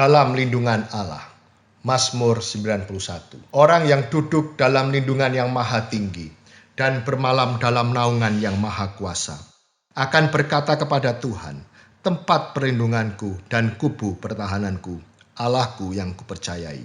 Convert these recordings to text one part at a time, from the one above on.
dalam lindungan Allah. Mazmur 91. Orang yang duduk dalam lindungan yang maha tinggi dan bermalam dalam naungan yang maha kuasa akan berkata kepada Tuhan, tempat perlindunganku dan kubu pertahananku, Allahku yang kupercayai.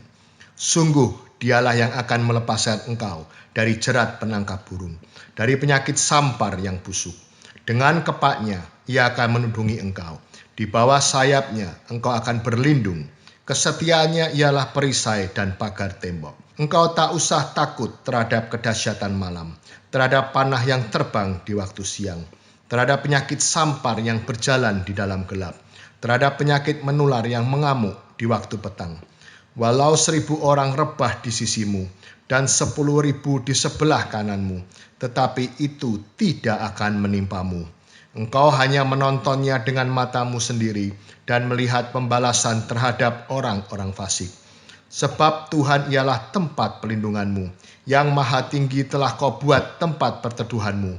Sungguh dialah yang akan melepaskan engkau dari jerat penangkap burung, dari penyakit sampar yang busuk. Dengan kepaknya ia akan melindungi engkau, di bawah sayapnya engkau akan berlindung. Kesetiaannya ialah perisai dan pagar tembok. Engkau tak usah takut terhadap kedahsyatan malam, terhadap panah yang terbang di waktu siang, terhadap penyakit sampar yang berjalan di dalam gelap, terhadap penyakit menular yang mengamuk di waktu petang. Walau 1.000 orang rebah di sisimu dan 10.000 di sebelah kananmu, tetapi itu tidak akan menimpamu. Engkau hanya menontonnya dengan matamu sendiri dan melihat pembalasan terhadap orang-orang fasik. Sebab Tuhan ialah tempat pelindunganmu, yang maha tinggi telah kau buat tempat perteduhanmu.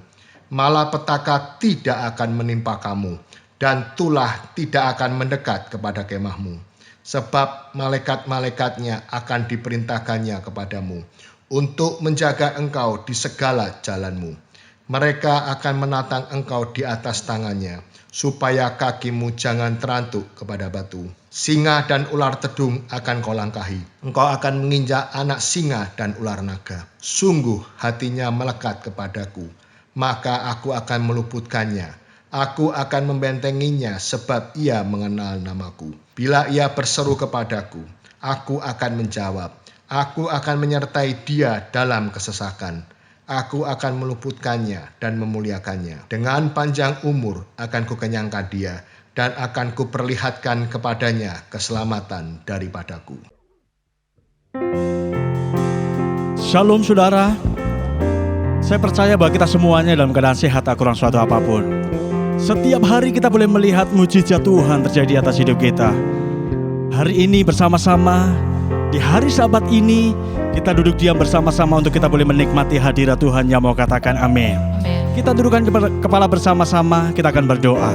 Malapetaka tidak akan menimpa kamu, dan tulah tidak akan mendekat kepada kemahmu. Sebab malaikat-malaikatnya akan diperintahkannya kepadamu, untuk menjaga engkau di segala jalanmu. Mereka akan menatang engkau di atas tangannya, supaya kakimu jangan terantuk kepada batu. Singa dan ular tedung akan kau langkahi. Engkau akan menginjak anak singa dan ular naga. Sungguh hatinya melekat kepadaku, maka aku akan meluputkannya. Aku akan membentenginya sebab ia mengenal namaku. Bila ia berseru kepadaku, aku akan menjawab. Aku akan menyertai dia dalam kesesakan. Aku akan meluputkannya dan memuliakannya. Dengan panjang umur akan kukenyangkan dia, dan akan kuperlihatkan kepadanya keselamatan daripadaku. Shalom saudara. Saya percaya bahwa kita semuanya dalam keadaan sehat, tak kurang suatu apapun. Setiap hari kita boleh melihat mujizat Tuhan terjadi atas hidup kita. Hari ini bersama-sama, di hari Sabat ini, kita duduk diam bersama-sama untuk kita boleh menikmati hadirat Tuhan yang mau katakan amin. Kita dudukkan kepala bersama-sama, kita akan berdoa.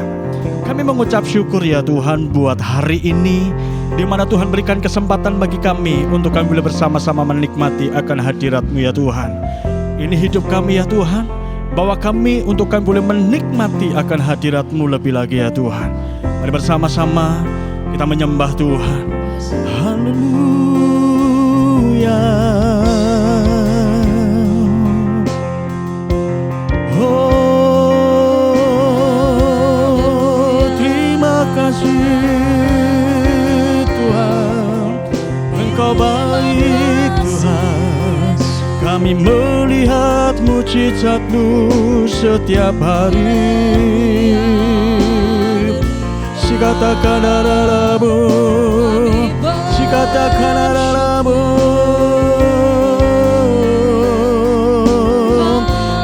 Kami mengucap syukur ya Tuhan buat hari ini, di mana Tuhan berikan kesempatan bagi kami untuk kami boleh bersama-sama menikmati akan hadirat-Mu ya Tuhan. Ini hidup kami ya Tuhan, bawa kami untuk kami boleh menikmati akan hadirat-Mu lebih lagi ya Tuhan. Mari bersama-sama kita menyembah Tuhan. Haleluya. Oh, terima kasih Tuhan, Engkau baik Tuhan. Kami melihat mujizat-Mu setiap hari. Katakan aralamu, katakan aralamu.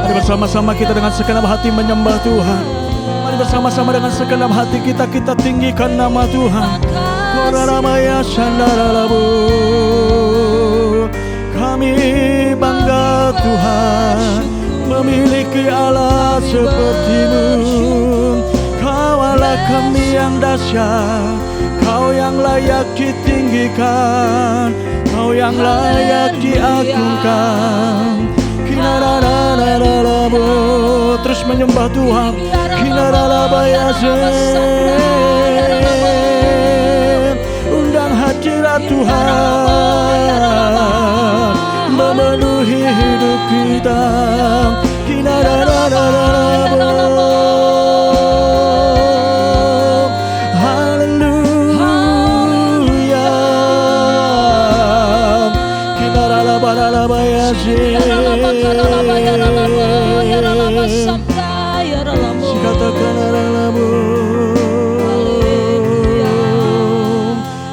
Mari bersama-sama kita dengan segenap hati menyembah Tuhan. Mari bersama-sama dengan segenap hati kita tinggikan nama Tuhan. Koraramaya sandaralamu. Kami bangga Tuhan memiliki Allah seperti-Mu. Kau Allah kami yang dahsyat, Kau yang layak ditinggikan, Kau yang layak diagungkan. Kinararararamu, terus menyembah Tuhan. Kinararabayazem, undang hadirat Tuhan memenuhi hidup kita. Kinararararamu.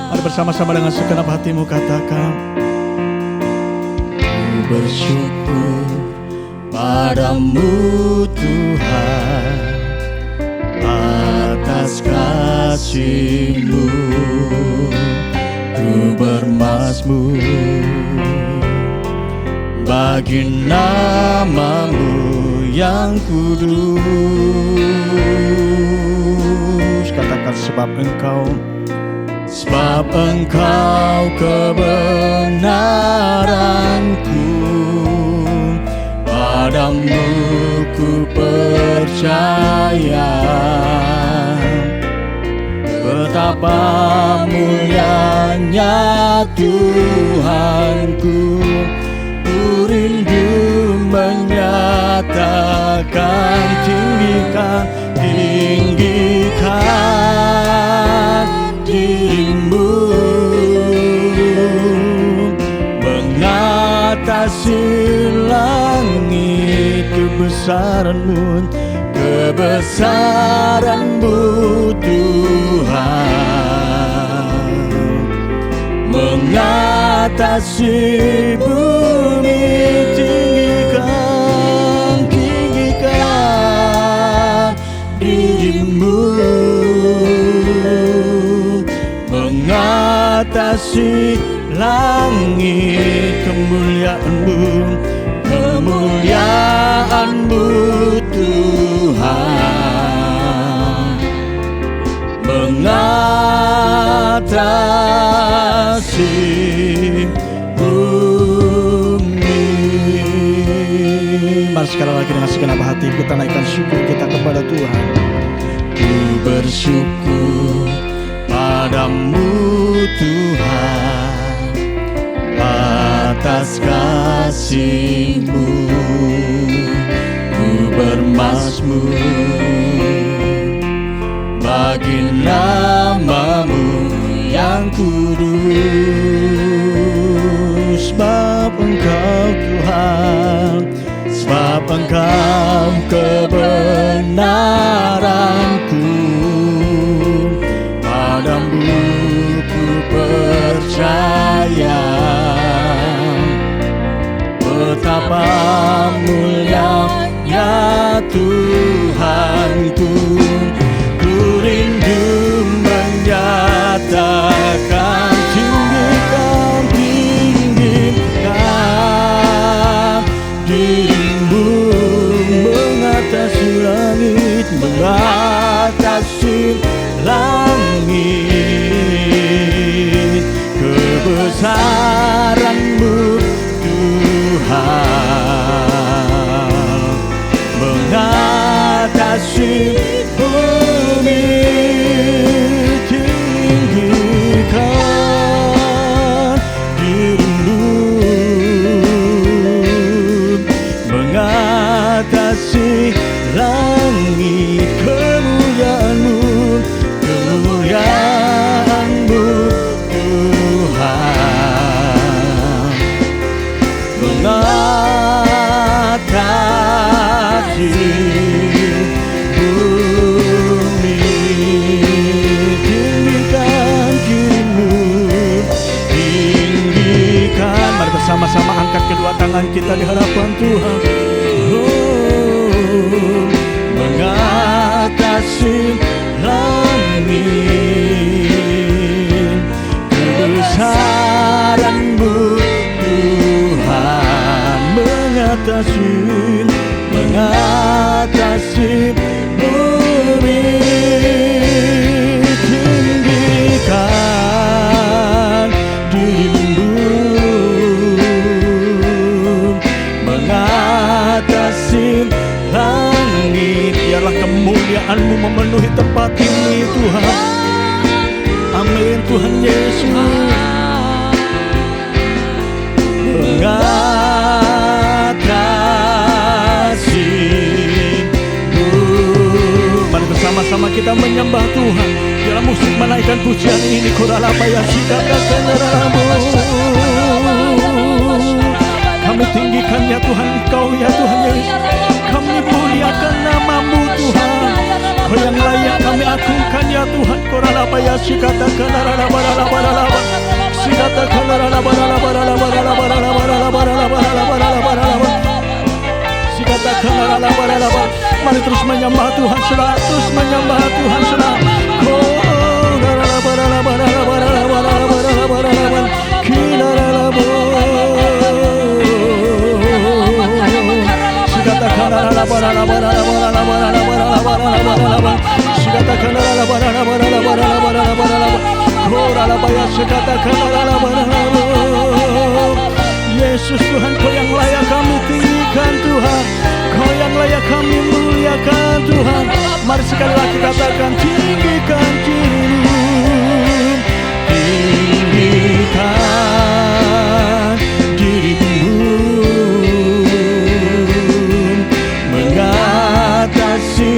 Mari bersama-sama dengan segenap hatimu katakan, ku bersyukur padamu Tuhan atas kasih-Mu. Ku bermazmur bagi nama-Mu yang kudus. Katakan sebab Engkau sebab Engkau kebenaranku. Padamu ku percaya, betapa mulianya Tuhanku. Ku rindu menyatakan, tinggikan dirimu, mengatasi langit. Kebesaranmu Tuhan, mengatasi bumi. Tinggikan dirimu, mengatasi langit. Kemuliaanmu Tuhan, mengatasi bumi. Mari sekali lagi dengan segenap hati kita naikkan syukur kita kepada Tuhan. Ku bersyukur padamu Tuhan atas kasih-Mu. Ku bermazmur bagi nama-Mu yang kudus. Sebab Engkau Tuhan, sebab Engkau kebenaranku. Padamu ku percaya, betapa mulianya Tuhanku. Ku rindu menyatakan, tinggikan dirimu, mengatasi langit, mengatasi langit. Kebesaran-Mu Tuhan, mengatasi bumi. Tinggikan dirimu, mengatasi langit. Kemuliaan-Mu Tuhan, mengatasi bumi. Tinggikan dirimu, tinggikan. Mari bersama-sama angkat kedua tangan kita di hadapan Tuhan. Mengatasi langit. Kebesaran-Mu Tuhan, mengatasi bumi. Tinggikan dirimu, mengatasi langit. Biarlah kemuliaan-Mu memenuhi tempat ini Tuhan. Amin Tuhan Yesus. Mengatasi bumi. Mari bersama-sama kita menyembah Tuhan. Biarlah musik menaikkan pujian ini. Kami tinggikan ya Tuhan Engkau ya Tuhan Yesus. Kami muliakan nama-Mu Tuhan. Kau yang layak kami agungkan ya Tuhan. Koralabaya sikata kanaralabaralabaralaba. Sikata kanaralabaralabaralabaralabaralabaralabaralabaralabaralabaralabar. Sikata kanaralabaralaba. Mari terus menyembah Tuhan, saudara. Terus menyembah Tuhan, saudara. Koralabarabaralabaralabaralabaralabaralabar. Kinaralabo. Sikata kanaralabaralabaralabaralabaralabaralabar. Sikata kanaralabaralabaralabaralabaralabar. Yesus Tuhan, Kau yang layak kami tinggikan Tuhan, Kau yang layak kami muliakan Tuhan. Mari sekali lagi katakan, tinggikan dirimu, tinggikan dirimu, mengatasi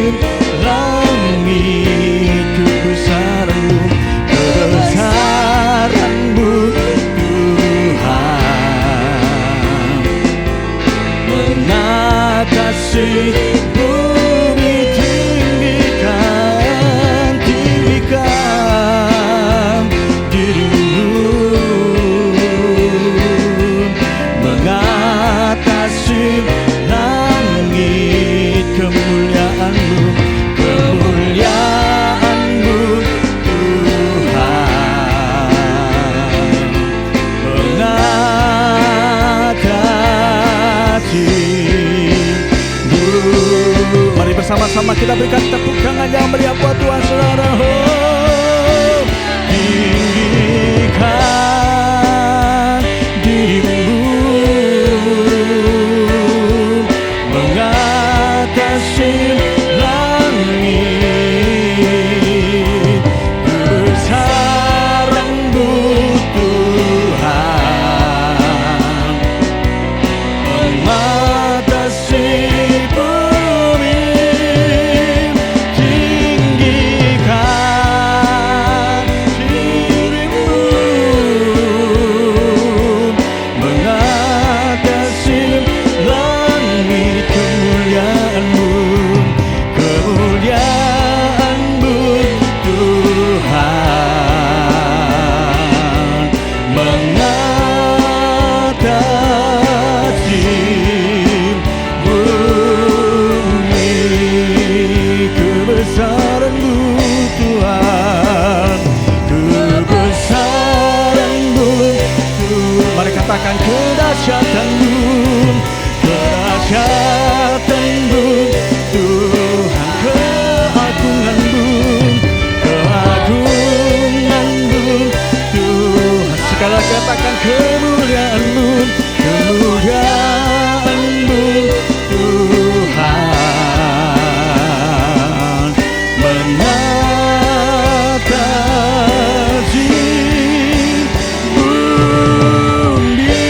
langit kebesaran-Mu, kebesaran-Mu Tuhan, mengatasi bumi. Tinggikan, tinggikan dirimu, mengatasi langit kemuliaan-Mu, kemuliaan-Mu Tuhan, mengatasi. Mari bersama-sama kita berikan tepuk tangan yang meriah buat Tuhan, saudara. Oh, tinggikan dirimu, mengatasi langit kebesaran-Mu Tuhan, mengatasi bumi. Tinggikan dirimu, mengatasi langit kemuliaan-Mu, kemuliaan-Mu Tuhan, mengatasi bumi, kebesaran-Mu Tuhan, kebesaran-Mu Tuhan. Mari katakan, kedahsyatan-Mu, kedahsyatan-Mu Tuhan, keagungan-Mu, keagungan-Mu Tuhan. Sekali lagi katakan, kemuliaan-Mu, kemuliaan-Mu Tuhan, mengatasi bumi.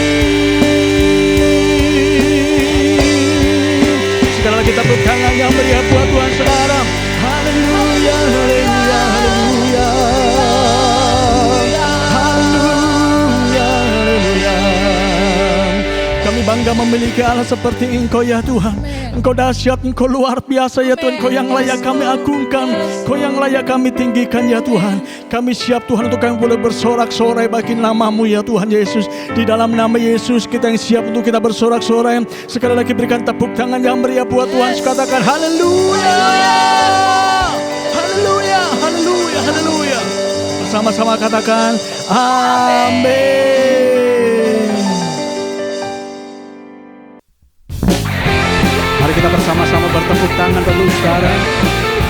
Sekali lagi tepuk tangan yang meriah buat Tuhan, saudara. Haleluya, haleluya, haleluya, haleluya, haleluya. Kami bangga memiliki Allah seperti Engkau ya Tuhan. Engkau dahsyat, Engkau luar biasa ya Tuhan. Engkau yang layak kami agungkan, Engkau yang layak kami tinggikan ya Tuhan. Kami siap Tuhan untuk kami boleh bersorak-sorai bagi nama-Mu ya Tuhan Yesus. Di dalam nama Yesus kita yang siap untuk kita bersorak-sorai. Sekali lagi berikan tepuk tangan yang meriah buat Tuhan. Katakan haleluya, haleluya, haleluya, haleluya. Bersama-sama katakan amin. Mari kita bersama-sama bertepuk tangan dulu sekarang.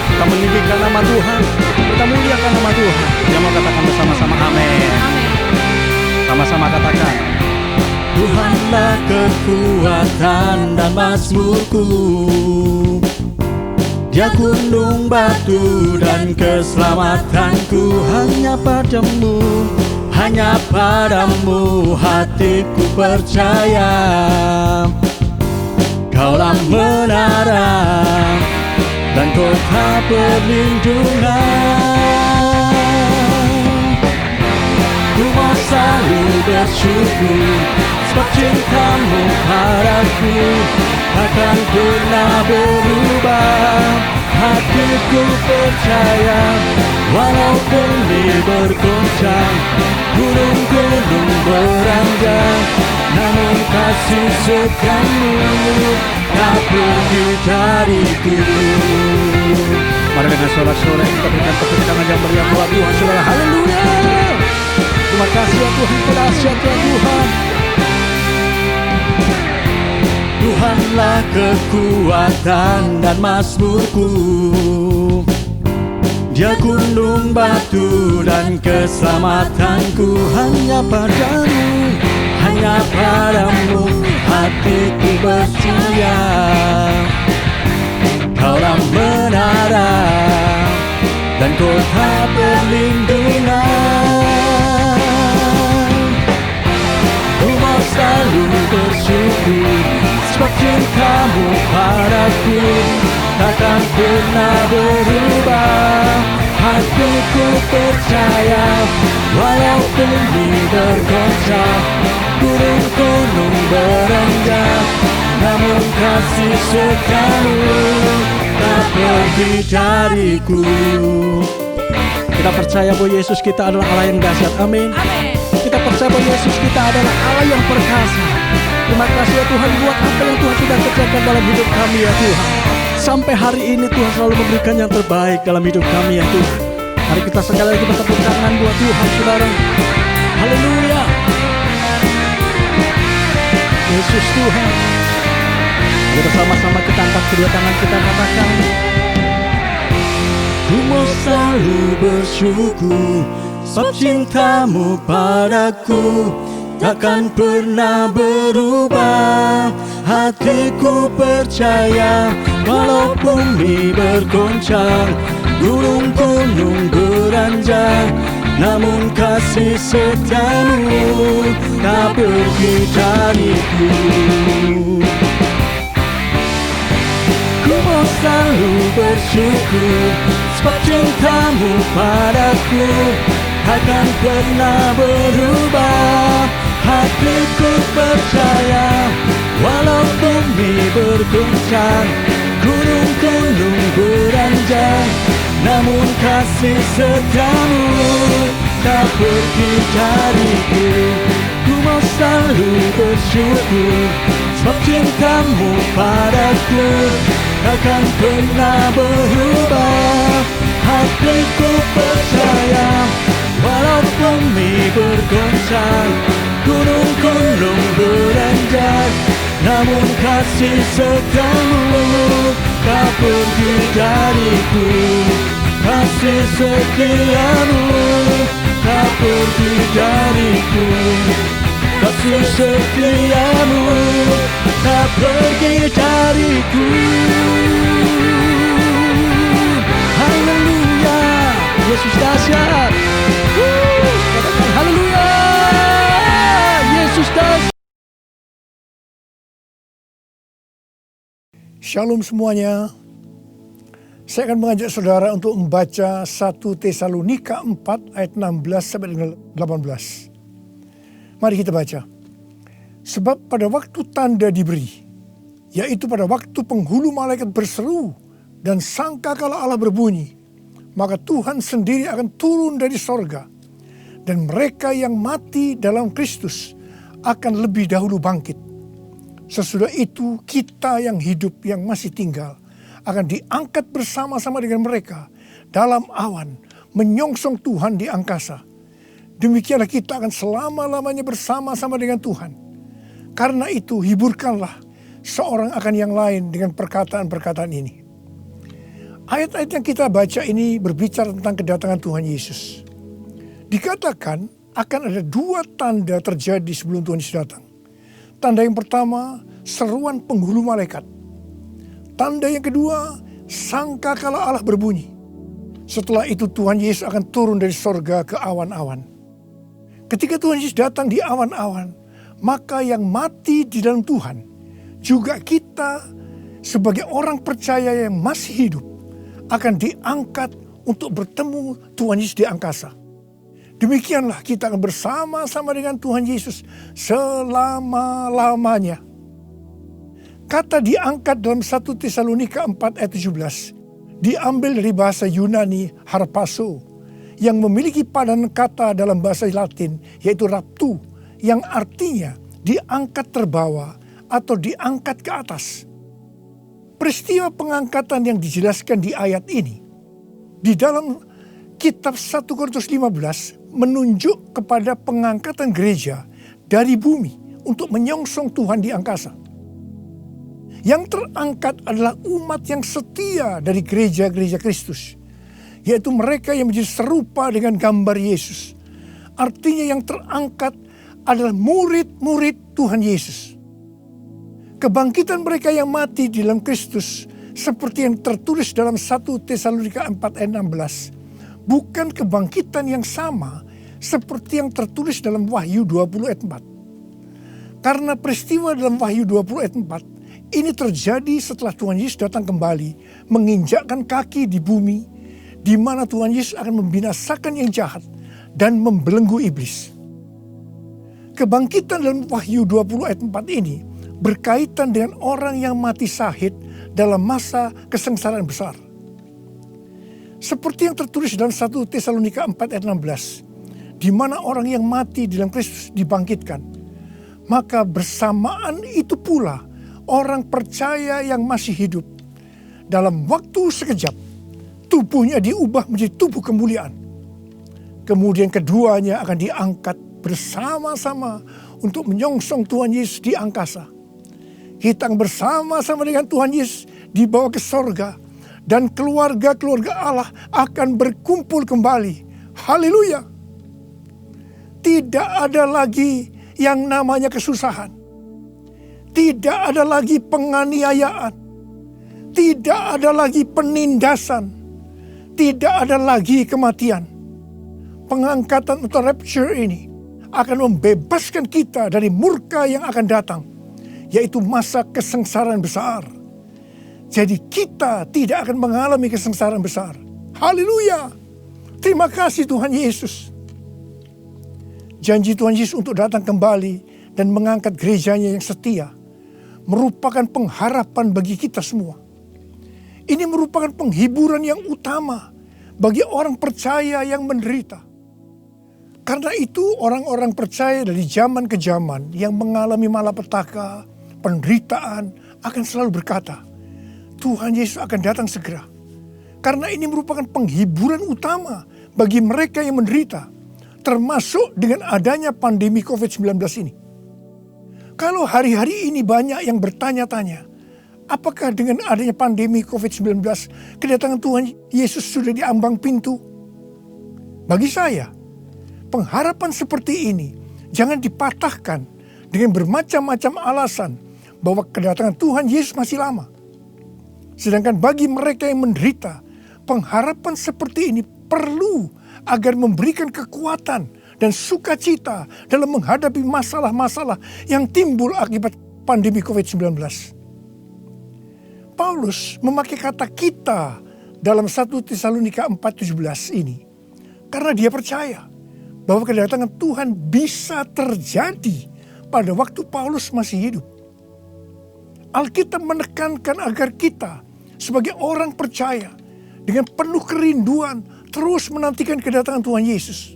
Kita meninggikan nama Tuhan, kita muliakan nama Tuhan. Yang mau katakan bersama-sama amin. Sama-sama katakan, Tuhanlah kekuatan dan mazmurku, Dia gunung batu dan keselamatanku. Hanya padamu, hanya padamu hatiku percaya. Kaulah menara dan kota perlindungan. Ku mau selalu bersyukur sebab cinta-Mu padaku takkan pernah berubah. Hatiku percaya walaupun bergoncang, gunung-gunung beranjak, namun kasih setia-Mu tak pergi dariku. Mari dengan sorak-sorai kita berikan tepuk tangan yang meriah buat Tuhan, saudara. Haleluya. Terima kasih ya Tuhan, dahsyat ya Tuhan. Tuhanlah kekuatan dan mazmurku, Dia gunung batu dan keselamatanku. Hanya padamu, hanya padamu hatiku percaya. Kaulah menara dan kota perlindungan. Ku mau selalu bersyukur, sebab cintamu padaku takkan pernah berubah. Hatiku percaya, walau bumi bergoncang, gunung-gunung berendah, namun kasih setiamu tak pergi dariku. Kita percaya bahwa Yesus kita adalah Allah yang dahsyat. Amin. Kita percaya bahwa Yesus kita adalah Allah yang perkasa. Terima kasih ya Tuhan buat apa yang Tuhan sudah kerjakan dalam hidup kami ya Tuhan. Sampai hari ini Tuhan selalu memberikan yang terbaik dalam hidup kami ya Tuhan. Mari kita sekali lagi bertepuk tangan buat Tuhan saudara. Haleluya. Yesus Tuhan. Mari bersama-sama kita angkat kedua tangan kita katakan, ku mau selalu bersyukur, sebab cintamu padaku takkan pernah berubah. Hatiku percaya, walau bumi bergoncang, gunung-gunung beranjak, namun kasih setiamu tak pergi dariku. Ku mau selalu bersyukur, sebab cintamu padaku takkan pernah berubah. Hatiku percaya, walau bumi berguncang, gunung-gunung beranjak, namun kasih setiamu tak pergi dariku. Ku mau selalu bersyukur, sebab cintamu padaku takkan pernah berubah. Hatiku percaya, walau bumi bergoncang, gunung-gunung beranjak, namun kasih setiamu tak pergi dariku. Kasih setiamu tak pergi dariku. Kasih setiamu tak pergi dariku. Haleluya, Yesus dahsyat. Katakan haleluya, Yesus dahsyat. Shalom semuanya. Saya akan mengajak saudara untuk membaca 1 Tesalonika 4 ayat 16 sampai dengan 18. Mari kita baca. Sebab pada waktu tanda diberi, yaitu pada waktu penghulu malaikat berseru dan sangkakala Allah berbunyi, maka Tuhan sendiri akan turun dari sorga, dan mereka yang mati dalam Kristus akan lebih dahulu bangkit. Sesudah itu kita yang hidup yang masih tinggal akan diangkat bersama-sama dengan mereka dalam awan menyongsong Tuhan di angkasa. Demikianlah kita akan selama-lamanya bersama-sama dengan Tuhan. Karena itu hiburkanlah seorang akan yang lain dengan perkataan-perkataan ini. Ayat-ayat yang kita baca ini berbicara tentang kedatangan Tuhan Yesus. Dikatakan akan ada 2 tanda terjadi sebelum Tuhan Yesus datang. Tanda yang pertama, seruan penghulu malaikat. Tanda yang kedua, sangkakala Allah berbunyi. Setelah itu Tuhan Yesus akan turun dari sorga ke awan-awan. Ketika Tuhan Yesus datang di awan-awan, maka yang mati di dalam Tuhan, juga kita sebagai orang percaya yang masih hidup, akan diangkat untuk bertemu Tuhan Yesus di angkasa. Demikianlah kita akan bersama-sama dengan Tuhan Yesus selama-lamanya. Kata diangkat dalam 1 Tesalonika 4 ayat 17 diambil dari bahasa Yunani harpazo yang memiliki padanan kata dalam bahasa Latin yaitu raptu yang artinya diangkat terbawa atau diangkat ke atas. Peristiwa pengangkatan yang dijelaskan di ayat ini di dalam kitab 1 Korintus 15 menunjuk kepada pengangkatan gereja dari bumi untuk menyongsong Tuhan di angkasa. Yang terangkat adalah umat yang setia dari gereja-gereja Kristus yaitu mereka yang menjadi serupa dengan gambar Yesus. Artinya yang terangkat adalah murid-murid Tuhan Yesus. Kebangkitan mereka yang mati di dalam Kristus, seperti yang tertulis dalam 1 Tesalonika 4 ayat 16, bukan kebangkitan yang sama seperti yang tertulis dalam Wahyu 20 ayat 4. Karena peristiwa dalam Wahyu 20 ayat 4 ini terjadi setelah Tuhan Yesus datang kembali, menginjakkan kaki di bumi, di mana Tuhan Yesus akan membinasakan yang jahat dan membelenggu iblis. Kebangkitan dalam Wahyu 20 ayat 4 ini berkaitan dengan orang yang mati syahid dalam masa kesengsaraan besar. Seperti yang tertulis dalam 1 Tesalonika 4 ayat 16, di mana orang yang mati di dalam Kristus dibangkitkan. Maka bersamaan itu pula orang percaya yang masih hidup, dalam waktu sekejap tubuhnya diubah menjadi tubuh kemuliaan. Kemudian keduanya akan diangkat bersama-sama untuk menyongsong Tuhan Yesus di angkasa. Kita akan bersama-sama dengan Tuhan Yesus dibawa ke sorga, dan keluarga-keluarga Allah akan berkumpul kembali. Haleluya! Tidak ada lagi yang namanya kesusahan. Tidak ada lagi penganiayaan. Tidak ada lagi penindasan. Tidak ada lagi kematian. Pengangkatan atau rapture ini akan membebaskan kita dari murka yang akan datang, yaitu masa kesengsaraan besar. Jadi kita tidak akan mengalami kesengsaraan besar. Haleluya! Terima kasih Tuhan Yesus. Janji Tuhan Yesus untuk datang kembali dan mengangkat gerejanya yang setia merupakan pengharapan bagi kita semua. Ini merupakan penghiburan yang utama bagi orang percaya yang menderita. Karena itu orang-orang percaya dari zaman ke zaman yang mengalami malapetaka, penderitaan akan selalu berkata, Tuhan Yesus akan datang segera. Karena ini merupakan penghiburan utama bagi mereka yang menderita, termasuk dengan adanya pandemi COVID-19 ini. Kalau hari-hari ini banyak yang bertanya-tanya, apakah dengan adanya pandemi COVID-19 kedatangan Tuhan Yesus sudah di ambang pintu? Bagi saya, pengharapan seperti ini jangan dipatahkan dengan bermacam-macam alasan bahwa kedatangan Tuhan Yesus masih lama. Sedangkan bagi mereka yang menderita, pengharapan seperti ini perlu agar memberikan kekuatan dan sukacita dalam menghadapi masalah-masalah yang timbul akibat pandemi COVID-19. Paulus memakai kata kita dalam 1 Tesalonika 4:17 ini karena dia percaya bahwa kedatangan Tuhan bisa terjadi pada waktu Paulus masih hidup. Alkitab menekankan agar kita sebagai orang percaya dengan penuh kerinduan terus menantikan kedatangan Tuhan Yesus.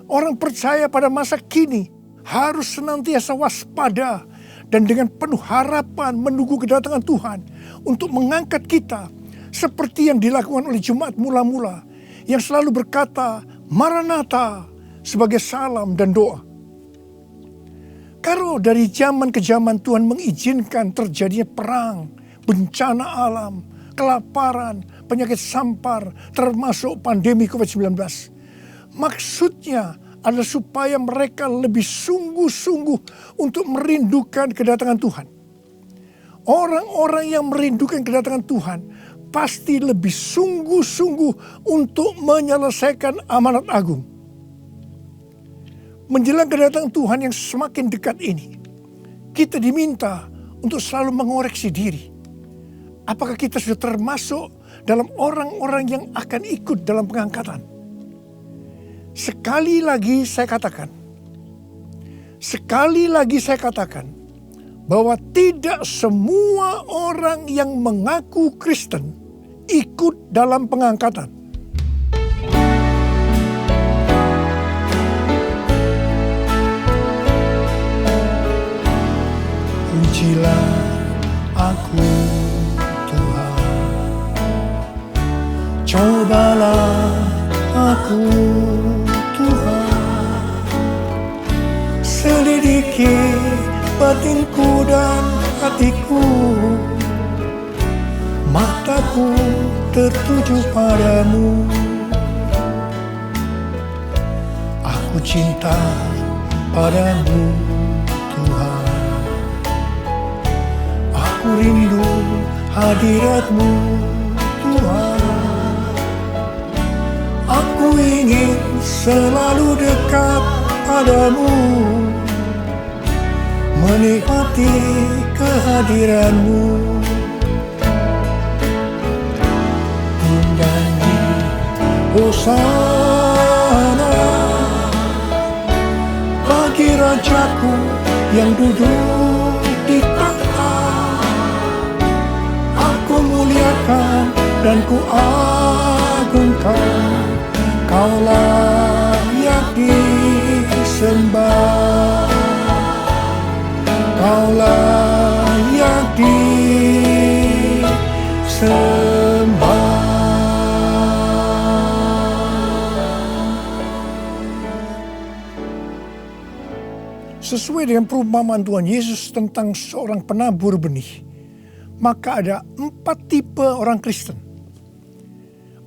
Orang percaya pada masa kini harus senantiasa waspada dan dengan penuh harapan menunggu kedatangan Tuhan untuk mengangkat kita seperti yang dilakukan oleh jemaat mula-mula yang selalu berkata Maranatha sebagai salam dan doa. Kalau dari zaman ke zaman Tuhan mengizinkan terjadinya perang, bencana alam, kelaparan, penyakit sampar, termasuk pandemi COVID-19. Maksudnya adalah supaya mereka lebih sungguh-sungguh untuk merindukan kedatangan Tuhan. Orang-orang yang merindukan kedatangan Tuhan pasti lebih sungguh-sungguh untuk menyelesaikan amanat agung. Menjelang kedatangan Tuhan yang semakin dekat ini, kita diminta untuk selalu mengoreksi diri. Apakah kita sudah termasuk dalam orang-orang yang akan ikut dalam pengangkatan? Sekali lagi saya katakan, bahwa tidak semua orang yang mengaku Kristen ikut dalam pengangkatan. Pujilah aku Tuhan, cobalah aku Tuhan, selidiki batinku dan hatiku, mataku tertuju padamu. Aku cinta padamu Tuhan. Aku rindu hadirat-Mu Tuhan. Aku ingin selalu dekat padamu, menikmati kehadiran-Mu. Menyanyi Hosana bagi Rajaku yang duduk di takhta. Aku muliakan dan ku agungkan, Kau layak disembah, Kau layak disembah. Sesuai dengan perumpamaan Tuhan Yesus tentang seorang penabur benih, maka ada 4 tipe orang Kristen.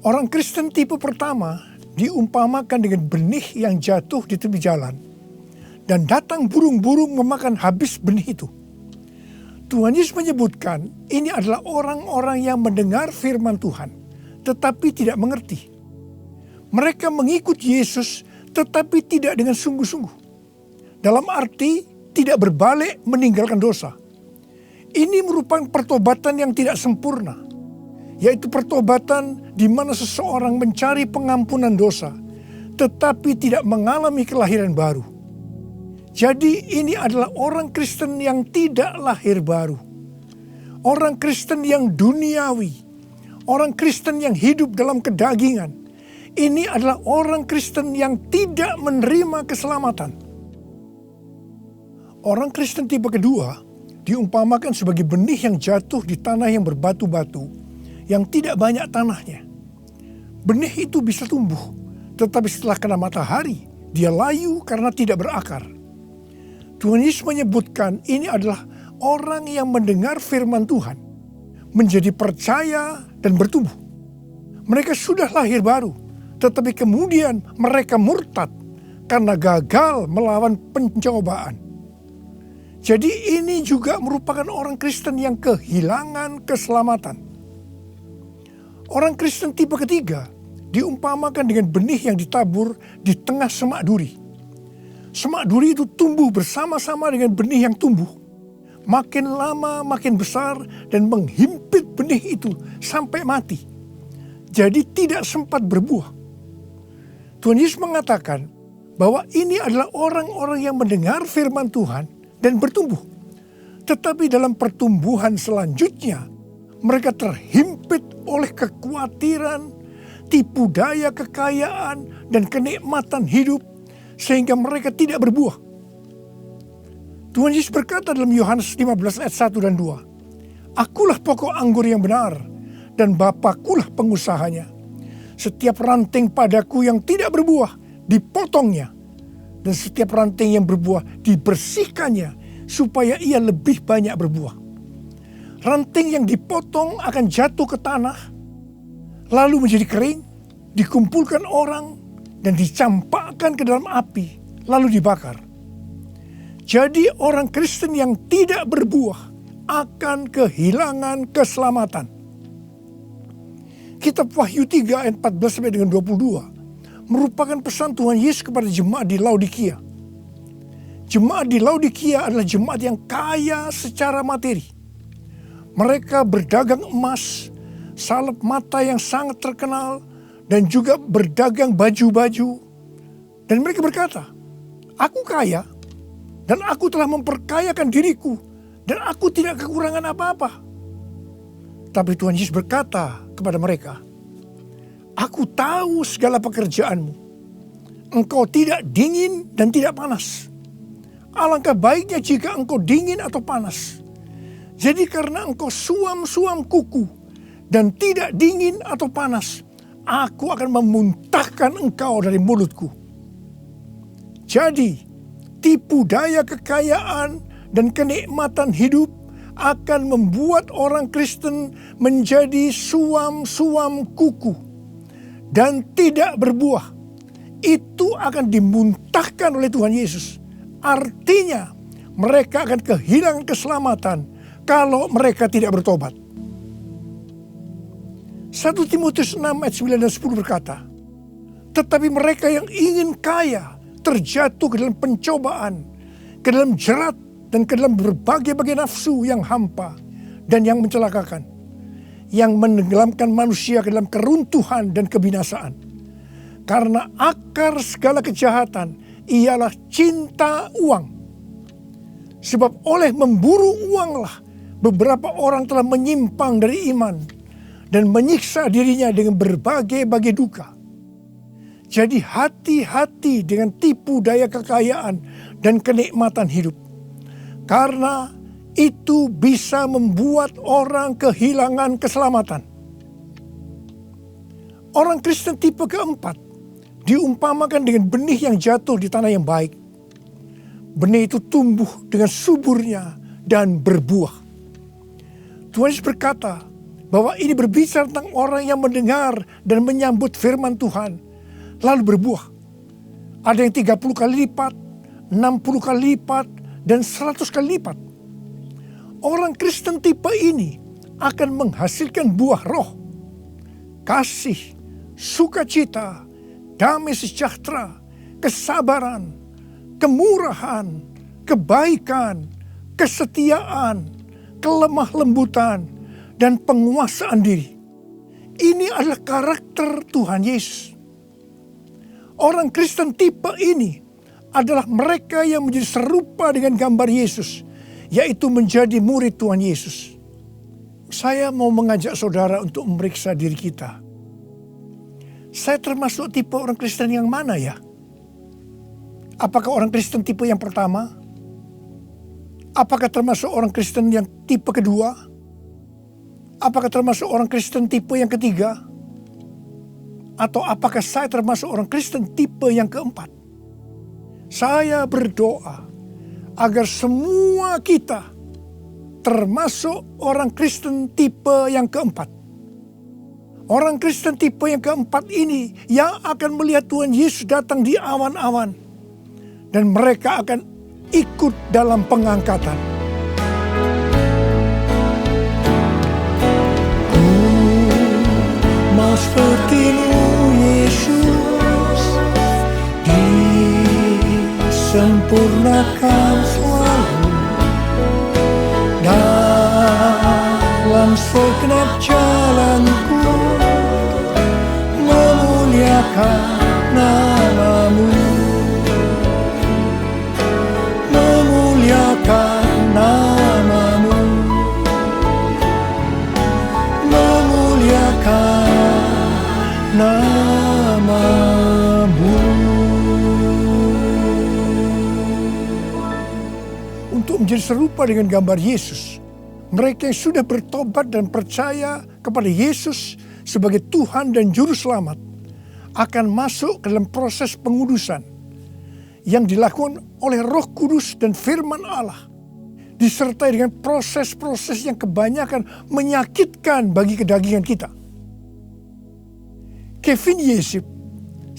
Orang Kristen tipe pertama diumpamakan dengan benih yang jatuh di tepi jalan, dan datang burung-burung memakan habis benih itu. Tuhan Yesus menyebutkan ini adalah orang-orang yang mendengar firman Tuhan, tetapi tidak mengerti. Mereka mengikut Yesus, tetapi tidak dengan sungguh-sungguh. Dalam arti tidak berbalik meninggalkan dosa. Ini merupakan pertobatan yang tidak sempurna, yaitu pertobatan di mana seseorang mencari pengampunan dosa, tetapi tidak mengalami kelahiran baru. Jadi ini adalah orang Kristen yang tidak lahir baru. Orang Kristen yang duniawi. Orang Kristen yang hidup dalam kedagingan. Ini adalah orang Kristen yang tidak menerima keselamatan. Orang Kristen tipe kedua diumpamakan sebagai benih yang jatuh di tanah yang berbatu-batu, yang tidak banyak tanahnya. Benih itu bisa tumbuh, tetapi setelah kena matahari, dia layu karena tidak berakar. Tuhan Yesus menyebutkan ini adalah orang yang mendengar firman Tuhan, menjadi percaya dan bertumbuh. Mereka sudah lahir baru, tetapi kemudian mereka murtad karena gagal melawan pencobaan. Jadi ini juga merupakan orang Kristen yang kehilangan keselamatan. Orang Kristen tipe ketiga diumpamakan dengan benih yang ditabur di tengah semak duri. Semak duri itu tumbuh bersama-sama dengan benih yang tumbuh. Makin lama makin besar dan menghimpit benih itu sampai mati. Jadi tidak sempat berbuah. Tuhan Yesus mengatakan bahwa ini adalah orang-orang yang mendengar firman Tuhan dan bertumbuh. Tetapi dalam pertumbuhan selanjutnya, mereka terhimpit oleh kekhawatiran, tipu daya kekayaan, dan kenikmatan hidup, sehingga mereka tidak berbuah. Tuhan Yesus berkata dalam Yohanes 15 ayat 1 dan 2, Akulah pokok anggur yang benar, dan Bapakulah pengusahanya. Setiap ranting padaku yang tidak berbuah, dipotongnya. Dan setiap ranting yang berbuah dibersihkannya supaya ia lebih banyak berbuah. Ranting yang dipotong akan jatuh ke tanah, lalu menjadi kering, dikumpulkan orang, dan dicampakkan ke dalam api, lalu dibakar. Jadi orang Kristen yang tidak berbuah akan kehilangan keselamatan. Kitab Wahyu 3 ayat 14 sampai dengan 22 merupakan pesan Tuhan Yesus kepada jemaat di Laodikia. Jemaat di Laodikia adalah jemaat yang kaya secara materi. Mereka berdagang emas, salep mata yang sangat terkenal, dan juga berdagang baju-baju. Dan mereka berkata, Aku kaya, dan aku telah memperkayakan diriku, dan aku tidak kekurangan apa-apa. Tapi Tuhan Yesus berkata kepada mereka, Aku tahu segala pekerjaanmu. Engkau tidak dingin dan tidak panas. Alangkah baiknya jika engkau dingin atau panas. Jadi karena engkau suam-suam kuku dan tidak dingin atau panas, aku akan memuntahkan engkau dari mulutku. Jadi, tipu daya kekayaan dan kenikmatan hidup akan membuat orang Kristen menjadi suam-suam kuku dan tidak berbuah. Itu akan dimuntahkan oleh Tuhan Yesus. Artinya mereka akan kehilangan keselamatan kalau mereka tidak bertobat. 1 Timotius 6 ayat 9 dan 10 berkata, tetapi mereka yang ingin kaya terjatuh ke dalam pencobaan, ke dalam jerat, dan ke dalam berbagai-bagai nafsu yang hampa dan yang mencelakakan, yang menenggelamkan manusia ke dalam keruntuhan dan kebinasaan. Karena akar segala kejahatan ialah cinta uang. Sebab oleh memburu uanglah beberapa orang telah menyimpang dari iman dan menyiksa dirinya dengan berbagai-bagai duka. Jadi hati-hati dengan tipu daya kekayaan dan kenikmatan hidup. Karena itu bisa membuat orang kehilangan keselamatan. Orang Kristen tipe keempat diumpamakan dengan benih yang jatuh di tanah yang baik. Benih itu tumbuh dengan suburnya dan berbuah. Tuhan Yesus berkata bahwa ini berbicara tentang orang yang mendengar dan menyambut firman Tuhan, lalu berbuah. Ada yang 30 kali lipat, 60 kali lipat, dan 100 kali lipat. Orang Kristen tipe ini akan menghasilkan buah roh, kasih, sukacita, damai sejahtera, kesabaran, kemurahan, kebaikan, kesetiaan, kelemah lembutan, dan penguasaan diri. Ini adalah karakter Tuhan Yesus. Orang Kristen tipe ini adalah mereka yang menjadi serupa dengan gambar Yesus, yaitu menjadi murid Tuhan Yesus. Saya mau mengajak saudara untuk memeriksa diri kita. Saya termasuk tipe orang Kristen yang mana ya? Apakah orang Kristen tipe yang pertama? Apakah termasuk orang Kristen yang tipe kedua? Apakah termasuk orang Kristen tipe yang ketiga? Atau apakah saya termasuk orang Kristen tipe yang keempat? Saya berdoa agar semua kita termasuk orang Kristen tipe yang keempat. Orang Kristen tipe yang keempat ini yang akan melihat Tuhan Yesus datang di awan-awan. Dan mereka akan ikut dalam pengangkatan. Mau seperti-Mu Yesus, disempurnakan selalu dalam segenap jalanku, memuliakan nama-Mu, memuliakan nama-Mu, memuliakan nama-Mu. Untuk menjadi serupa dengan gambar Yesus, mereka yang sudah bertobat dan percaya kepada Yesus sebagai Tuhan dan Juru Selamat akan masuk ke dalam proses pengudusan yang dilakukan oleh Roh Kudus dan firman Allah, disertai dengan proses-proses yang kebanyakan menyakitkan bagi kedagingan kita. Kevin Yesip,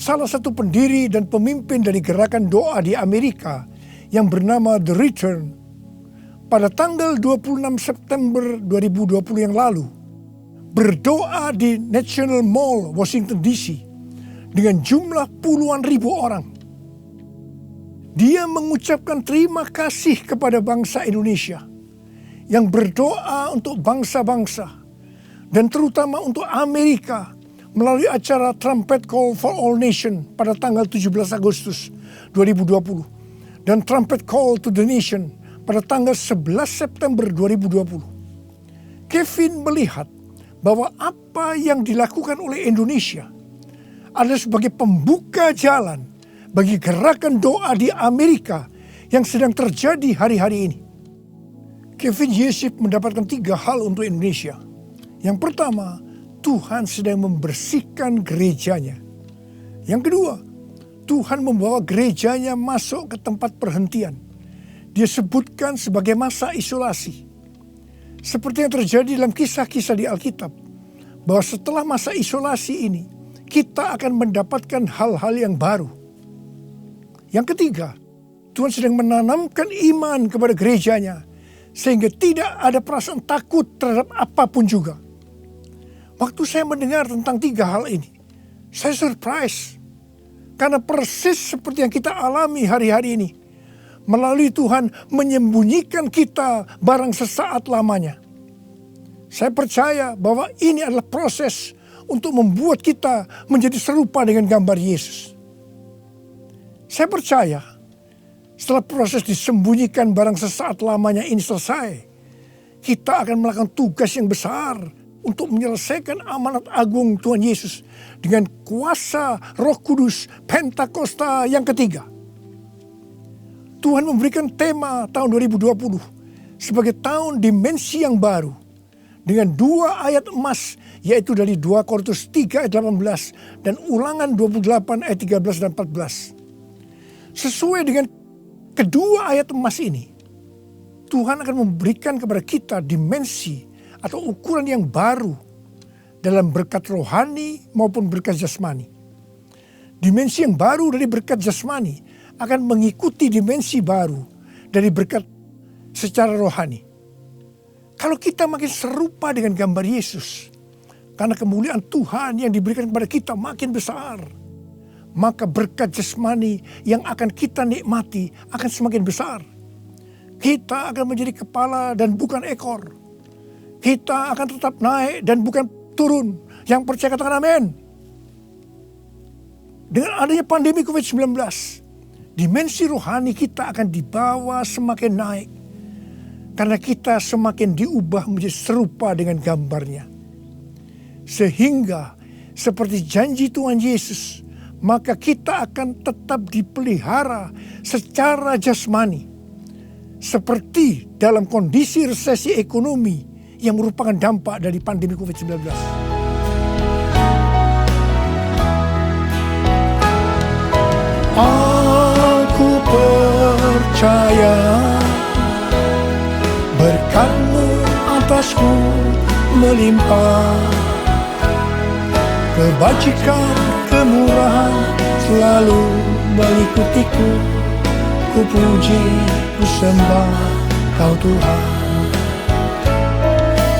salah satu pendiri dan pemimpin dari gerakan doa di Amerika yang bernama The Return, pada tanggal 26 September 2020 yang lalu, berdoa di National Mall, Washington DC, dengan jumlah puluhan ribu orang. Dia mengucapkan terima kasih kepada bangsa Indonesia yang berdoa untuk bangsa-bangsa dan terutama untuk Amerika melalui acara Trumpet Call for All Nation pada tanggal 17 Agustus 2020 dan Trumpet Call to the Nation pada tanggal 11 September 2020. Kevin melihat bahwa apa yang dilakukan oleh Indonesia adalah sebagai pembuka jalan bagi gerakan doa di Amerika yang sedang terjadi hari-hari ini. Kevin Yesip mendapatkan 3 hal untuk Indonesia. Yang pertama, Tuhan sedang membersihkan gerejanya. Yang kedua, Tuhan membawa gerejanya masuk ke tempat perhentian. Dia sebutkan sebagai masa isolasi. seperti yang terjadi dalam kisah-kisah di Alkitab, bahwa setelah masa isolasi ini, kita akan mendapatkan hal-hal yang baru. Yang ketiga, Tuhan sedang menanamkan iman kepada gerejanya, sehingga tidak ada perasaan takut terhadap apapun juga. Waktu saya mendengar tentang 3 hal ini, saya surprise. Karena persis seperti yang kita alami hari-hari ini, melalui Tuhan menyembunyikan kita barang sesaat lamanya. Saya percaya bahwa ini adalah proses untuk membuat kita menjadi serupa dengan gambar Yesus. Saya percaya setelah proses disembunyikan barang sesaat lamanya ini selesai, kita akan melakukan tugas yang besar untuk menyelesaikan amanat agung Tuhan Yesus dengan kuasa Roh Kudus Pentakosta yang ketiga. Tuhan memberikan tema tahun 2020 sebagai tahun dimensi yang baru dengan 2 ayat emas, yaitu dari 2 Korintus 3 ayat 18 dan Ulangan 28 ayat 13 dan 14. Sesuai dengan kedua ayat emas ini, Tuhan akan memberikan kepada kita dimensi atau ukuran yang baru dalam berkat rohani maupun berkat jasmani. Dimensi yang baru dari berkat jasmani akan mengikuti dimensi baru dari berkat secara rohani. Kalau kita makin serupa dengan gambar Yesus, karena kemuliaan Tuhan yang diberikan kepada kita makin besar, maka berkat jasmani yang akan kita nikmati akan semakin besar. Kita akan menjadi kepala dan bukan ekor. Kita akan tetap naik dan bukan turun. Yang percaya katakan amin. Dengan adanya pandemi COVID-19, dimensi rohani kita akan dibawa semakin naik. Karena kita semakin diubah menjadi serupa dengan gambarnya. Sehingga seperti janji Tuhan Yesus, maka kita akan tetap dipelihara secara jasmani. Seperti dalam kondisi resesi ekonomi yang merupakan dampak dari pandemi COVID-19. Aku percaya berkat-Mu atasku melimpah, kebajikan, kemurahan selalu mengikutiku. Ku puji, ku sembah Kau Tuhan.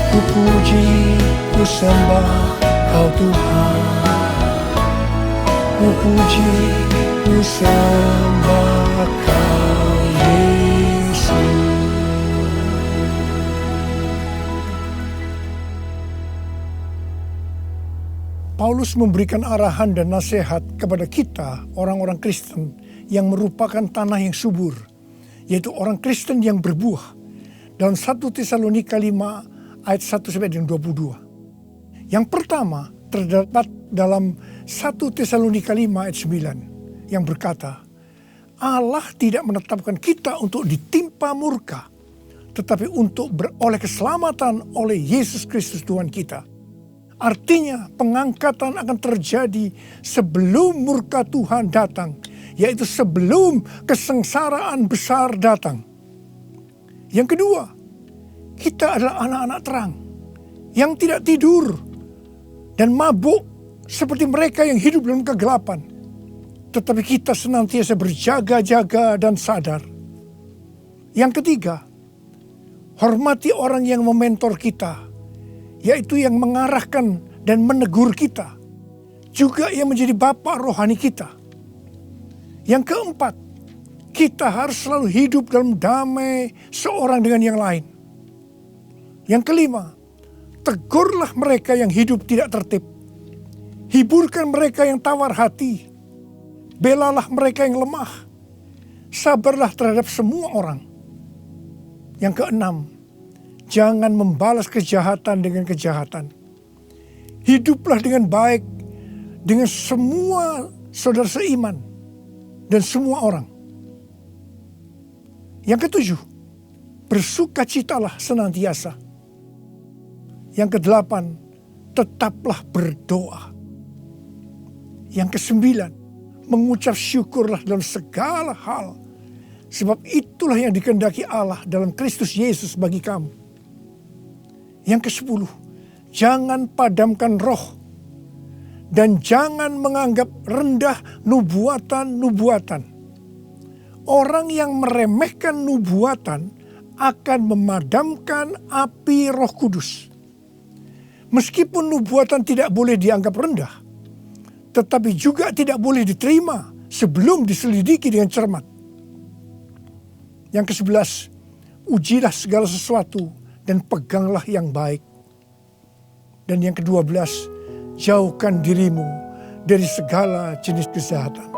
Ku puji, ku sembah Kau Tuhan. Ku puji, ku sembah Kau Yesus. Paulus memberikan arahan dan nasihat kepada kita, orang-orang Kristen yang merupakan tanah yang subur, yaitu orang Kristen yang berbuah. Dalam 1 Tesalonika 5 ayat 1-22. Yang pertama terdapat dalam 1 Tesalonika 5 ayat 9 yang berkata, Allah tidak menetapkan kita untuk ditimpa murka, tetapi untuk beroleh keselamatan oleh Yesus Kristus Tuhan kita. Artinya pengangkatan akan terjadi sebelum murka Tuhan datang, yaitu sebelum kesengsaraan besar datang. Yang kedua, kita adalah anak-anak terang yang tidak tidur dan mabuk seperti mereka yang hidup dalam kegelapan. Tetapi kita senantiasa berjaga-jaga dan sadar. Yang ketiga, hormati orang yang mementor kita, yaitu yang mengarahkan dan menegur kita, juga yang menjadi bapa rohani kita. Yang keempat, kita harus selalu hidup dalam damai seorang dengan yang lain. Yang kelima, tegurlah mereka yang hidup tidak tertib. Hiburkan mereka yang tawar hati. Belalah mereka yang lemah. Sabarlah terhadap semua orang. Yang keenam, jangan membalas kejahatan dengan kejahatan. Hiduplah dengan baik dengan semua saudara seiman dan semua orang. Yang ketujuh, bersukacitalah senantiasa. Yang kedelapan, tetaplah berdoa. Yang kesembilan, mengucap syukurlah dalam segala hal, sebab itulah yang dikehendaki Allah dalam Kristus Yesus bagi kamu. Yang ke-10, jangan padamkan roh dan jangan menganggap rendah nubuatan-nubuatan. Orang yang meremehkan nubuatan akan memadamkan api Roh Kudus. Meskipun nubuatan tidak boleh dianggap rendah, tetapi juga tidak boleh diterima sebelum diselidiki dengan cermat. Yang ke-11, ujilah segala sesuatu dan peganglah yang baik. Dan yang ke-12, jauhkan dirimu dari segala jenis kejahatan.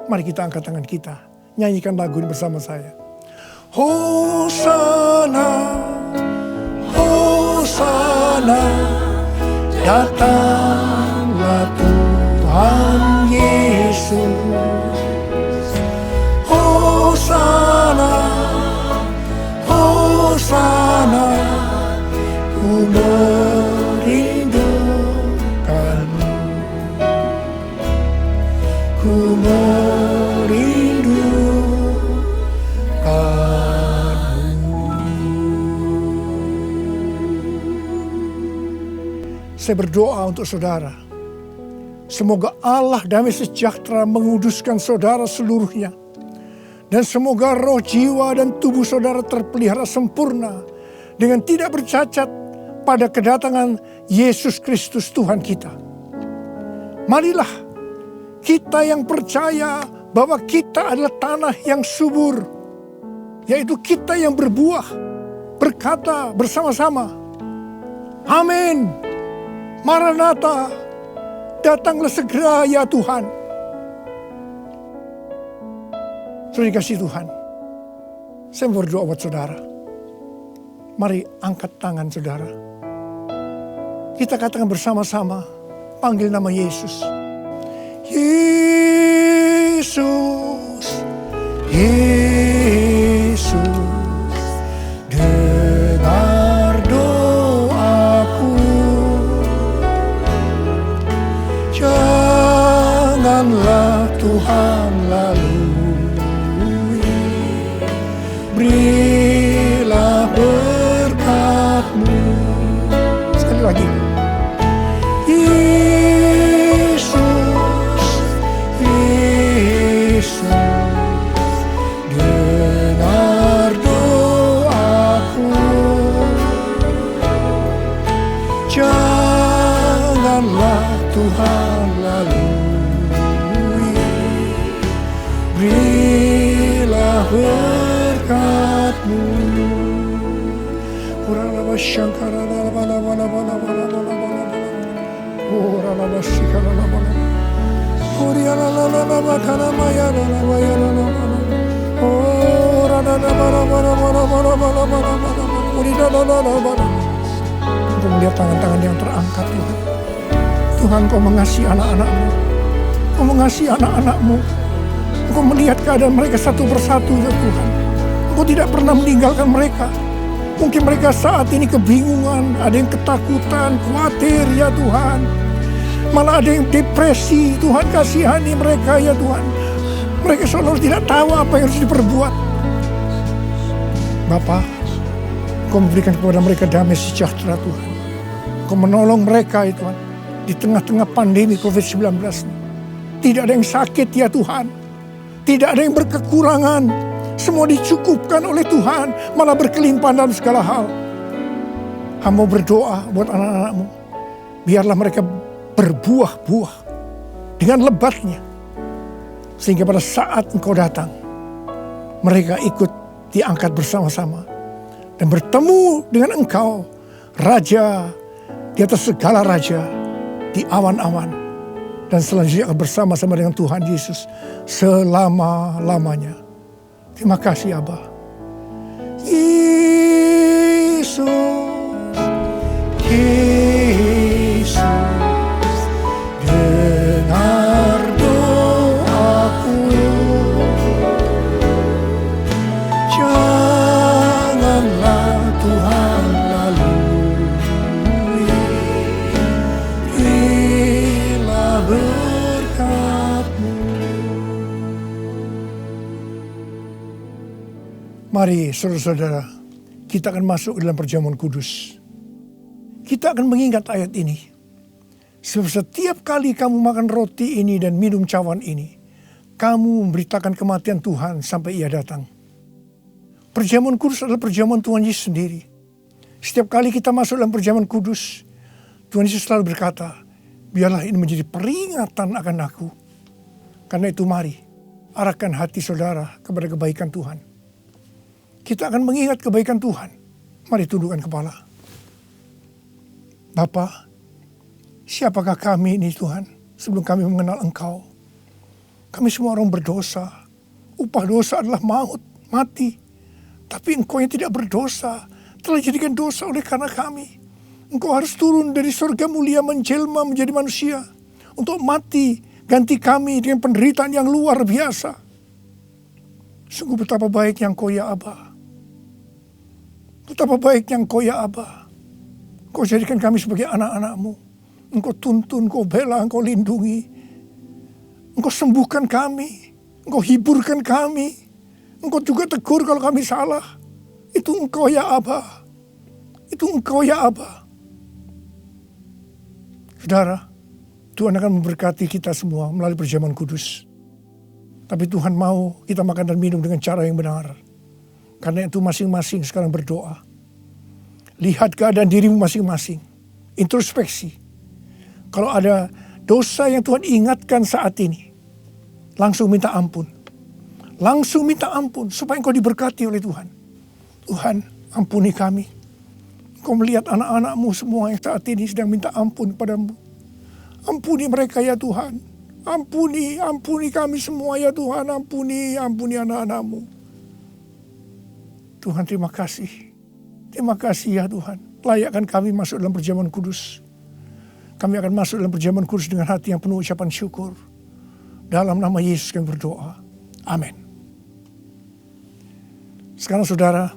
Mari kita angkat tangan kita, nyanyikan lagu ini bersama saya. Hosana, Hosana, datanglah Tuhan Yesus. Hosana, Hosana, ku merindukanmu, ku merindukanmu. Saya berdoa untuk saudara. Semoga Allah damai sejahtera menguduskan saudara seluruhnya. Dan semoga roh, jiwa, dan tubuh saudara terpelihara sempurna dengan tidak bercacat pada kedatangan Yesus Kristus Tuhan kita. Marilah kita yang percaya bahwa kita adalah tanah yang subur, yaitu kita yang berbuah, berkata bersama-sama, amin, Maranatha, datanglah segera ya Tuhan. Saudara dikasihi Tuhan, saya berdoa buat saudara. Mari angkat tangan saudara. Kita katakan bersama-sama, panggil nama Yesus. Yesus, Yesus, dengar doaku. Janganlah Tuhan lalui, berilah berkat-Mu. Sekali lagi. Yesus, Yesus, dengar doaku. Janganlah Tuhan lalui, berilah berkat-Mu. Uralaba shankara bala bala bala bala bala bala. Uralaba shikara bala. Urialala bakana maya bala maya bala. Uralala bala bala bala bala bala bala bala. Uridalala bala. Engkau melihat tangan-tangan yang terangkat Tuhan. Tuhan, Kau mengasihi anak-anak-Mu. Kau mengasihi anak-anak-Mu. Engkau melihat keadaan mereka satu persatu ya Tuhan. Engkau tidak pernah meninggalkan mereka. Mungkin mereka saat ini kebingungan, ada yang ketakutan, khawatir ya Tuhan. Malah ada yang depresi, Tuhan kasihani mereka ya Tuhan. Mereka seolah tidak tahu apa yang harus diperbuat. Bapa, Kau memberikan kepada mereka damai sejahtera Tuhan. Kau menolong mereka ya Tuhan. Di tengah-tengah pandemi COVID-19 ini. Tidak ada yang sakit ya Tuhan. Tidak ada yang berkekurangan. Semua dicukupkan oleh Tuhan, malah berkelimpahan dalam segala hal. Hamba berdoa buat anak-anak-Mu. Biarlah mereka berbuah-buah dengan lebatnya. Sehingga pada saat Engkau datang, mereka ikut diangkat bersama-sama. Dan bertemu dengan Engkau, Raja di atas segala raja, di awan-awan. Dan selanjutnya akan bersama-sama dengan Tuhan Yesus selama-lamanya. Terima kasih Abba. Yesus, Yesus, dengar doaku. Janganlah Tuhan lalui, berilah berkat-Mu. Mari saudara-saudara, kita akan masuk ke dalam perjamuan kudus. kita akan mengingat ayat ini. Sebab setiap kali kamu makan roti ini dan minum cawan ini, kamu memberitakan kematian Tuhan sampai Ia datang. Perjamuan kudus adalah perjamuan Tuhan Yesus sendiri. Setiap kali kita masuk dalam perjamuan kudus, Tuhan Yesus selalu berkata, biarlah ini menjadi peringatan akan aku. Karena itu mari, arahkan hati saudara kepada kebaikan Tuhan. Kita akan mengingat kebaikan Tuhan. Mari tundukkan kepala. Bapa, siapakah kami ini Tuhan sebelum kami mengenal Engkau? Kami semua orang berdosa. Upah dosa adalah maut, mati. Tapi Engkau yang tidak berdosa telah jadikan dosa oleh karena kami. Engkau harus turun dari surga mulia menjelma menjadi manusia untuk mati ganti kami dengan penderitaan yang luar biasa. Sungguh betapa baiknya Engkau ya Aba. Betapa baiknya Engkau ya Aba. Engkau jadikan kami sebagai anak-anak-Mu. Engkau tuntun, Engkau bela, Engkau lindungi. Engkau sembuhkan kami. Engkau hiburkan kami. Engkau juga tegur kalau kami salah. Itu Engkau ya Aba. Itu Engkau ya Aba. Saudara, Tuhan akan memberkati kita semua melalui perjamuan kudus. Tapi Tuhan mau kita makan dan minum dengan cara yang benar. Karena itu masing-masing sekarang berdoa. Lihat keadaan dirimu masing-masing. Introspeksi. Kalau ada dosa yang Tuhan ingatkan saat ini, langsung minta ampun. Langsung minta ampun supaya engkau diberkati oleh Tuhan. Tuhan, ampuni kami. Engkau melihat anak-anak-Mu semua yang saat ini sedang minta ampun padamu. Ampuni mereka ya Tuhan. Ampuni kami semua ya Tuhan. Ampuni anak-anak-Mu. Tuhan terima kasih. Terima kasih ya Tuhan. Layakkan kami masuk dalam perjamuan kudus. Kami akan masuk dalam perjamuan kudus dengan hati yang penuh ucapan syukur. Dalam nama Yesus kami berdoa. Amin. Sekarang saudara,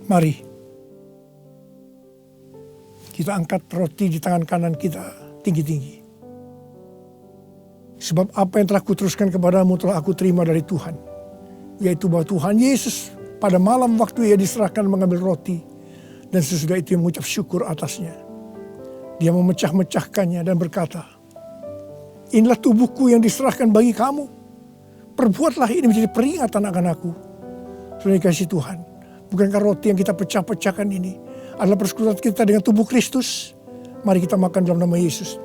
mari kita angkat roti di tangan kanan kita tinggi-tinggi. Sebab apa yang telah kuteruskan kepadamu telah aku terima dari Tuhan. Yaitu bahwa Tuhan Yesus pada malam waktu Ia diserahkan mengambil roti. Dan sesudah itu Ia mengucap syukur atasnya. Dia memecah-mecahkannya dan berkata, inilah tubuhku yang diserahkan bagi kamu. Perbuatlah ini menjadi peringatan akan aku. Sudah dikasih Tuhan. Bukankah roti yang kita pecah-pecahkan ini adalah persekutuan kita dengan tubuh Kristus? Mari kita makan dalam nama Yesus.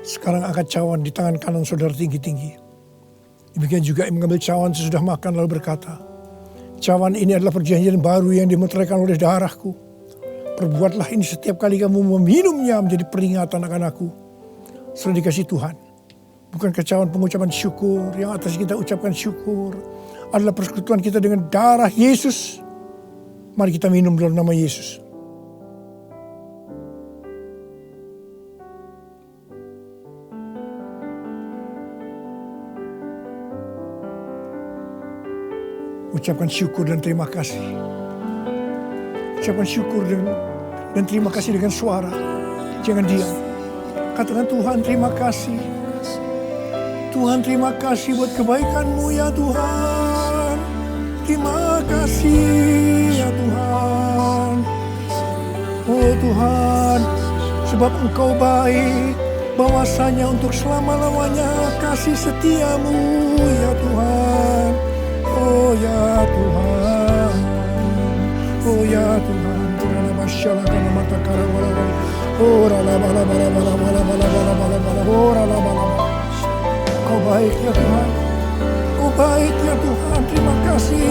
Sekarang angkat cawan di tangan kanan saudara tinggi-tinggi. Demikian juga yang mengambil cawan sesudah makan lalu berkata, cawan ini adalah perjanjian baru yang dimeteraikan oleh darahku. Perbuatlah ini setiap kali kamu meminumnya menjadi peringatan akan aku. Sudah dikasih Tuhan. Bukan cawan pengucapan syukur yang atas kita ucapkan syukur. Adalah persekutuan kita dengan darah Yesus. Mari kita minum dalam nama Yesus. Ucapkan syukur dan terima kasih. Ucapkan syukur dan terima kasih dengan suara. Jangan diam. Katakan Tuhan terima kasih. Tuhan terima kasih buat kebaikan-Mu ya Tuhan. Terima kasih ya Tuhan. Oh Tuhan, sebab Engkau baik. Bahwasanya untuk selama-lamanya kasih setia-Mu ya Tuhan. Oh ya Tuhan, oh ya Tuhan, Tuhan masyaallah karena mata karawala, oh rala bala bala bala bala bala bala bala bala, oh rala bala. Kau baik ya Tuhan, Kau baik ya Tuhan, terima kasih,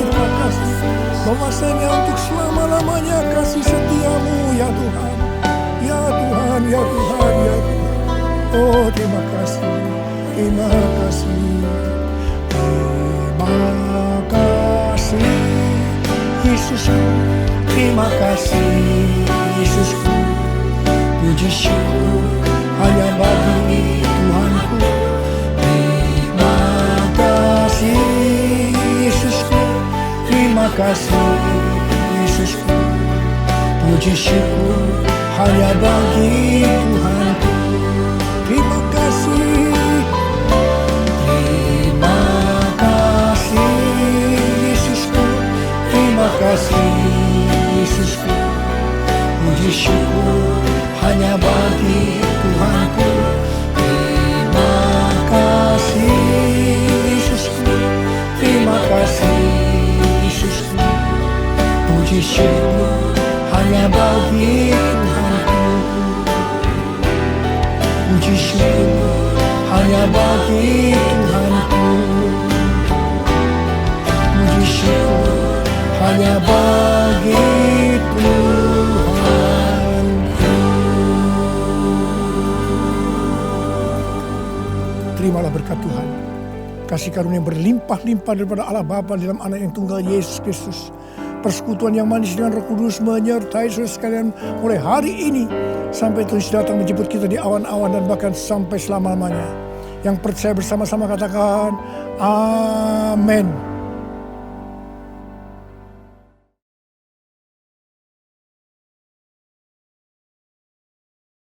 bahwasanya untuk selama-lamanya kasih setia-Mu ya Tuhan, ya Tuhan, ya Tuhan, ya Tuhan. Oh terima kasih, terima kasih. Terima kasih Yesusku, terima kasih Yesusku. Puji syukur hanya bagi Tuhanku. Terima kasih Yesusku, terima kasih Yesusku. Puji syukur hanya bagi Tuhanku. Terima kasih. Terima kasih Yesusku. Terima kasih Yesusku. Puji syukur hanya bagi Tuhanku. Terima kasih Yesusku. Terima kasih Yesusku. Puji syukur hanya bagi Tuhanku. Puji syukur hanya bagi Tuhanku. Puji syukur hanya bagi Tuhanku. Terimalah berkat Tuhan. Kasih karunia yang berlimpah-limpah daripada Allah Bapa dalam Anak yang tunggal Yesus Kristus. Persekutuan yang manis dengan Roh Kudus menyertai saudara sekalian mulai hari ini sampai Tuhan datang menjemput kita di awan-awan dan bahkan sampai selama-lamanya. Yang percaya bersama-sama katakan amin.